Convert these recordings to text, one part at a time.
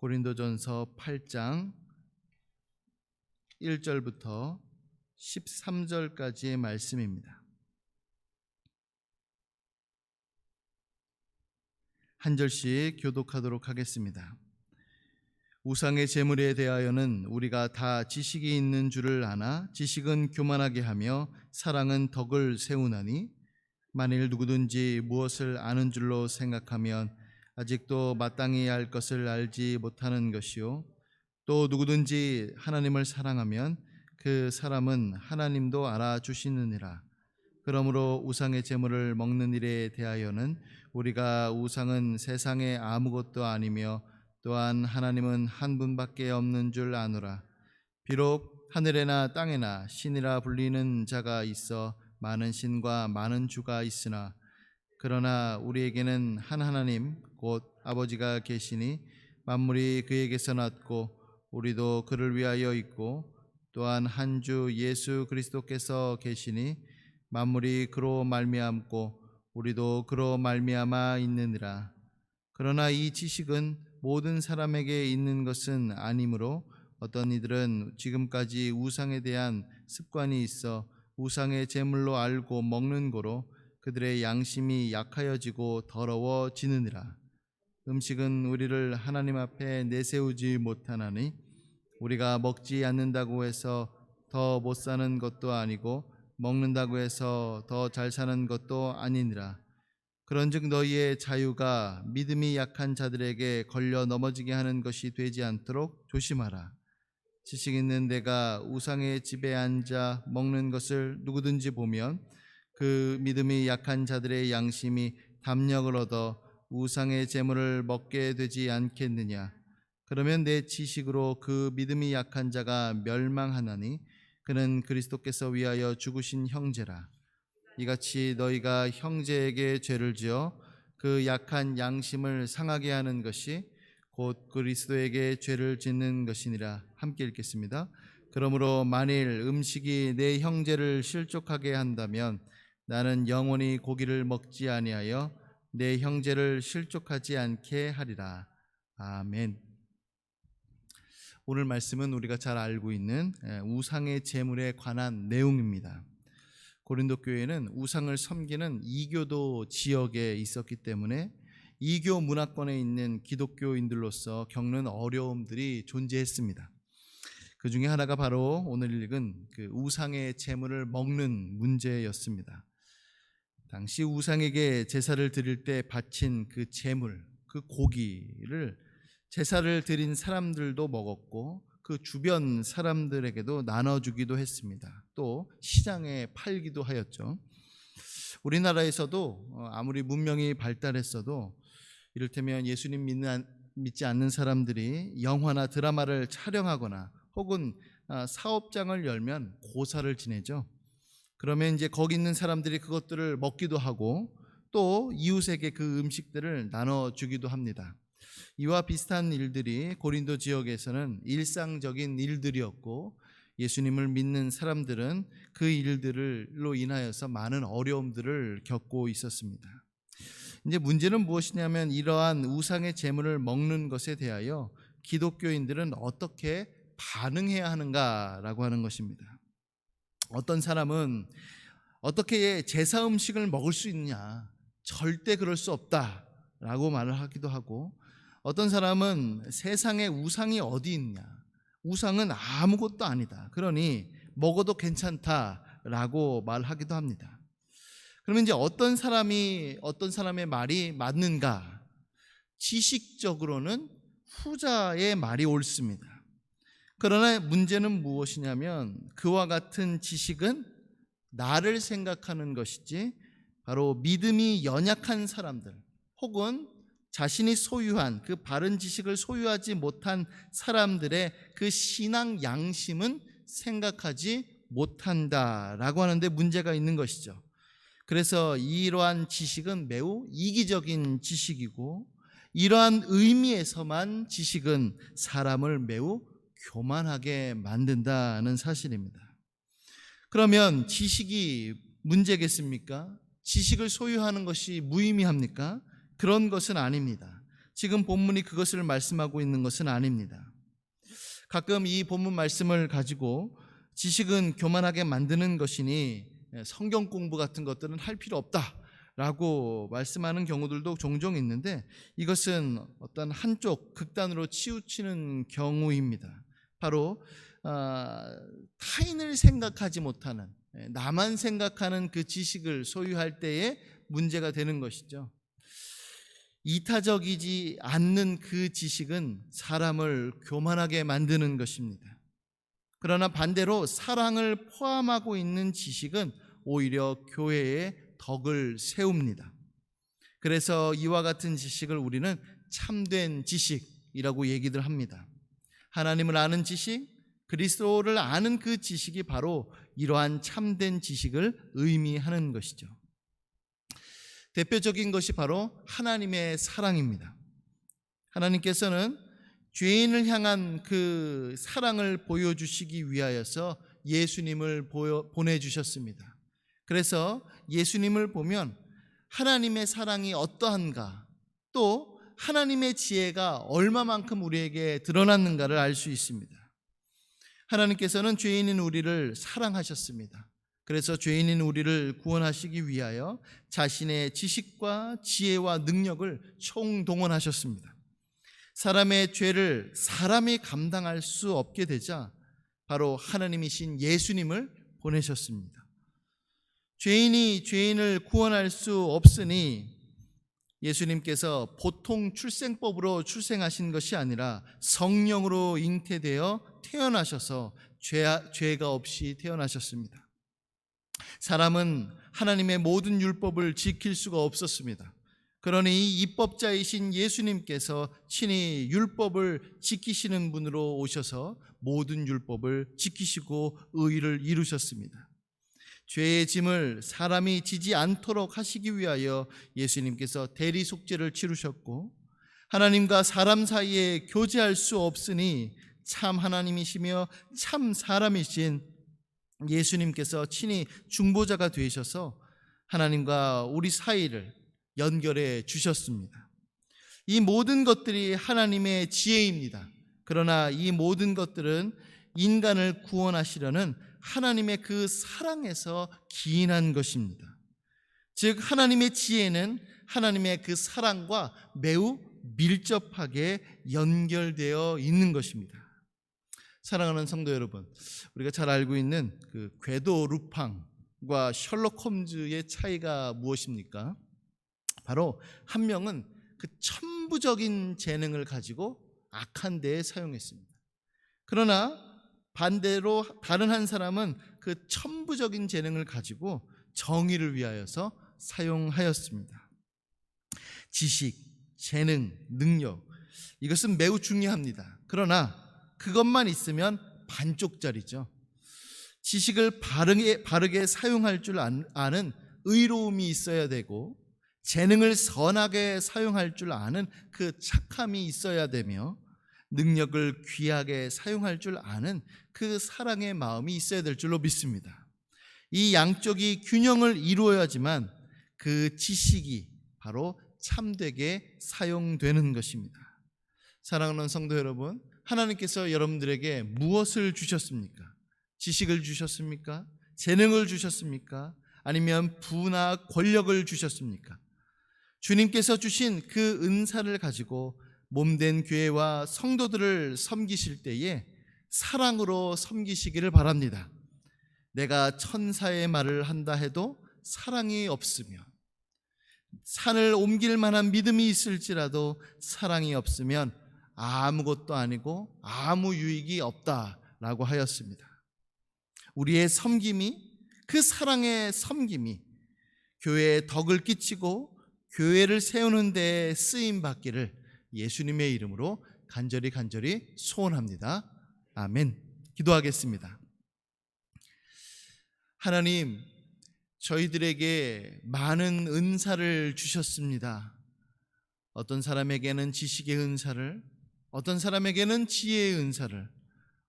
고린도전서 8장 1절부터 13절까지의 말씀입니다. 한 절씩 교독하도록 하겠습니다. 우상의 제물에 대하여는 우리가 다 지식이 있는 줄을 아나 지식은 교만하게 하며 사랑은 덕을 세우나니 만일 누구든지 무엇을 아는 줄로 생각하면 아직도 마땅히 알 것을 알지 못하는 것이요 또 누구든지 하나님을 사랑하면 그 사람은 하나님도 알아주시느니라. 그러므로 우상의 제물을 먹는 일에 대하여는 우리가 우상은 세상에 아무것도 아니며 또한 하나님은 한 분밖에 없는 줄 아노라. 비록 하늘에나 땅에나 신이라 불리는 자가 있어 많은 신과 많은 주가 있으나 그러나 우리에게는 한 하나님 곧 아버지가 계시니 만물이 그에게서 났고 우리도 그를 위하여 있고 또한 한 주 예수 그리스도께서 계시니 만물이 그로 말미암고 우리도 그로 말미암아 있느니라. 그러나 이 지식은 모든 사람에게 있는 것은 아니므로 어떤 이들은 지금까지 우상에 대한 습관이 있어 우상의 제물로 알고 먹는 고로 그들의 양심이 약하여지고 더러워지느니라. 음식은 우리를 하나님 앞에 내세우지 못하나니 우리가 먹지 않는다고 해서 더 못 사는 것도 아니고 먹는다고 해서 더 잘 사는 것도 아니니라. 그런즉 너희의 자유가 믿음이 약한 자들에게 걸려 넘어지게 하는 것이 되지 않도록 조심하라. 지식 있는 내가 우상의 집에 앉아 먹는 것을 누구든지 보면 그 믿음이 약한 자들의 양심이 담력을 얻어 우상의 제물을 먹게 되지 않겠느냐. 그러면 내 지식으로 그 믿음이 약한 자가 멸망하나니 그는 그리스도께서 위하여 죽으신 형제라. 이같이 너희가 형제에게 죄를 지어 그 약한 양심을 상하게 하는 것이 곧 그리스도에게 죄를 짓는 것이니라. 함께 읽겠습니다. 그러므로 만일 음식이 내 형제를 실족하게 한다면 나는 영원히 고기를 먹지 아니하여 내 형제를 실족하지 않게 하리라. 아멘. 오늘 말씀은 우리가 잘 알고 있는 우상의 제물에 관한 내용입니다. 고린도 교회는 우상을 섬기는 이교도 지역에 있었기 때문에 이교 문화권에 있는 기독교인들로서 겪는 어려움들이 존재했습니다. 그 중에 하나가 바로 오늘 읽은 그 우상의 제물을 먹는 문제였습니다. 당시 우상에게 제사를 드릴 때 바친 그 제물, 그 고기를 제사를 드린 사람들도 먹었고 그 주변 사람들에게도 나눠주기도 했습니다. 또 시장에 팔기도 하였죠. 우리나라에서도 아무리 문명이 발달했어도 이를테면 예수님 믿지 않는 사람들이 영화나 드라마를 촬영하거나 혹은 사업장을 열면 고사를 지내죠. 그러면 이제 거기 있는 사람들이 그것들을 먹기도 하고 또 이웃에게 그 음식들을 나눠주기도 합니다. 이와 비슷한 일들이 고린도 지역에서는 일상적인 일들이었고 예수님을 믿는 사람들은 그 일들로 인하여서 많은 어려움들을 겪고 있었습니다. 이제 문제는 무엇이냐면 이러한 우상의 제물을 먹는 것에 대하여 기독교인들은 어떻게 반응해야 하는가라고 하는 것입니다. 어떤 사람은 어떻게 제사 음식을 먹을 수 있냐, 절대 그럴 수 없다라고 말을 하기도 하고, 어떤 사람은 세상에 우상이 어디 있냐, 우상은 아무것도 아니다, 그러니 먹어도 괜찮다라고 말하기도 합니다. 그러면 이제 어떤 사람의 말이 맞는가? 지식적으로는 후자의 말이 옳습니다. 그러나 문제는 무엇이냐면 그와 같은 지식은 나를 생각하는 것이지 바로 믿음이 연약한 사람들 혹은 자신이 소유한 그 바른 지식을 소유하지 못한 사람들의 그 신앙 양심은 생각하지 못한다라고 하는데 문제가 있는 것이죠. 그래서 이러한 지식은 매우 이기적인 지식이고 이러한 의미에서만 지식은 사람을 매우 교만하게 만든다는 사실입니다. 그러면 지식이 문제겠습니까? 지식을 소유하는 것이 무의미합니까? 그런 것은 아닙니다. 지금 본문이 그것을 말씀하고 있는 것은 아닙니다. 가끔 이 본문 말씀을 가지고 지식은 교만하게 만드는 것이니 성경 공부 같은 것들은 할 필요 없다라고 말씀하는 경우들도 종종 있는데, 이것은 어떤 한쪽 극단으로 치우치는 경우입니다. 바로 타인을 생각하지 못하는, 나만 생각하는 그 지식을 소유할 때에 문제가 되는 것이죠. 이타적이지 않는 그 지식은 사람을 교만하게 만드는 것입니다. 그러나 반대로 사랑을 포함하고 있는 지식은 오히려 교회의 덕을 세웁니다. 그래서 이와 같은 지식을 우리는 참된 지식이라고 얘기들 합니다. 하나님을 아는 지식, 그리스도를 아는 그 지식이 바로 이러한 참된 지식을 의미하는 것이죠. 대표적인 것이 바로 하나님의 사랑입니다. 하나님께서는 죄인을 향한 그 사랑을 보여주시기 위하여서 예수님을 보내주셨습니다. 그래서 예수님을 보면 하나님의 사랑이 어떠한가, 또 하나님의 지혜가 얼마만큼 우리에게 드러났는가를 알 수 있습니다. 하나님께서는 죄인인 우리를 사랑하셨습니다. 그래서 죄인인 우리를 구원하시기 위하여 자신의 지식과 지혜와 능력을 총동원하셨습니다. 사람의 죄를 사람이 감당할 수 없게 되자 바로 하나님이신 예수님을 보내셨습니다. 죄인이 죄인을 구원할 수 없으니 예수님께서 보통 출생법으로 출생하신 것이 아니라 성령으로 잉태되어 태어나셔서 죄가 없이 태어나셨습니다. 사람은 하나님의 모든 율법을 지킬 수가 없었습니다. 그러니 입법자이신 예수님께서 친히 율법을 지키시는 분으로 오셔서 모든 율법을 지키시고 의를 이루셨습니다. 죄의 짐을 사람이 지지 않도록 하시기 위하여 예수님께서 대리속죄를 치르셨고, 하나님과 사람 사이에 교제할 수 없으니 참 하나님이시며 참 사람이신 예수님께서 친히 중보자가 되셔서 하나님과 우리 사이를 연결해 주셨습니다. 이 모든 것들이 하나님의 지혜입니다. 그러나 이 모든 것들은 인간을 구원하시려는 하나님의 그 사랑에서 기인한 것입니다. 즉 하나님의 지혜는 하나님의 그 사랑과 매우 밀접하게 연결되어 있는 것입니다. 사랑하는 성도 여러분, 우리가 잘 알고 있는 그 궤도 루팡과 셜록 홈즈의 차이가 무엇입니까? 바로 한 명은 그 천부적인 재능을 가지고 악한 데에 사용했습니다. 그러나 반대로 다른 한 사람은 그 천부적인 재능을 가지고 정의를 위하여서 사용하였습니다. 지식, 재능, 능력, 이것은 매우 중요합니다. 그러나 그것만 있으면 반쪽짜리죠. 지식을 바르게 사용할 줄 아는 의로움이 있어야 되고, 재능을 선하게 사용할 줄 아는 그 착함이 있어야 되며, 능력을 귀하게 사용할 줄 아는 그 사랑의 마음이 있어야 될 줄로 믿습니다. 이 양쪽이 균형을 이루어야지만 그 지식이 바로 참되게 사용되는 것입니다. 사랑하는 성도 여러분, 하나님께서 여러분들에게 무엇을 주셨습니까? 지식을 주셨습니까? 재능을 주셨습니까? 아니면 부나 권력을 주셨습니까? 주님께서 주신 그 은사를 가지고 몸된 교회와 성도들을 섬기실 때에 사랑으로 섬기시기를 바랍니다. 내가 천사의 말을 한다 해도 사랑이 없으면, 산을 옮길 만한 믿음이 있을지라도 사랑이 없으면 아무것도 아니고 아무 유익이 없다라고 하였습니다. 우리의 섬김이, 그 사랑의 섬김이 교회에 덕을 끼치고 교회를 세우는 데 쓰임 받기를 예수님의 이름으로 간절히 소원합니다. 아멘. 기도하겠습니다. 하나님, 저희들에게 많은 은사를 주셨습니다. 어떤 사람에게는 지식의 은사를, 어떤 사람에게는 지혜의 은사를,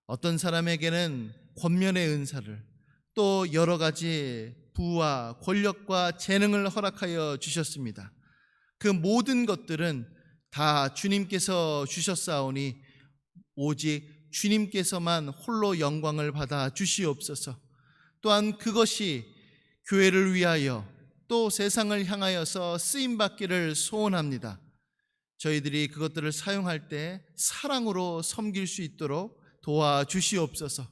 어떤 사람에게는 권면의 은사를, 또 여러 가지 부와 권력과 재능을 허락하여 주셨습니다. 그 모든 것들은 다 주님께서 주셨사오니 오직 주님께서만 홀로 영광을 받아 주시옵소서. 또한 그것이 교회를 위하여 또 세상을 향하여서 쓰임받기를 소원합니다. 저희들이 그것들을 사용할 때 사랑으로 섬길 수 있도록 도와주시옵소서.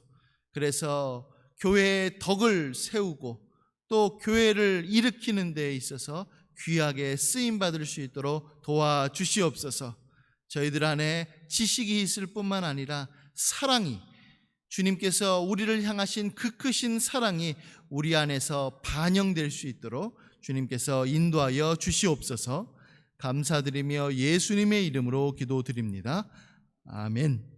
그래서 교회의 덕을 세우고 또 교회를 일으키는 데 있어서 귀하게 쓰임받을 수 있도록 도와주시옵소서. 저희들 안에 지식이 있을 뿐만 아니라 사랑이, 주님께서 우리를 향하신 그 크신 사랑이 우리 안에서 반영될 수 있도록 주님께서 인도하여 주시옵소서. 감사드리며 예수님의 이름으로 기도드립니다. 아멘.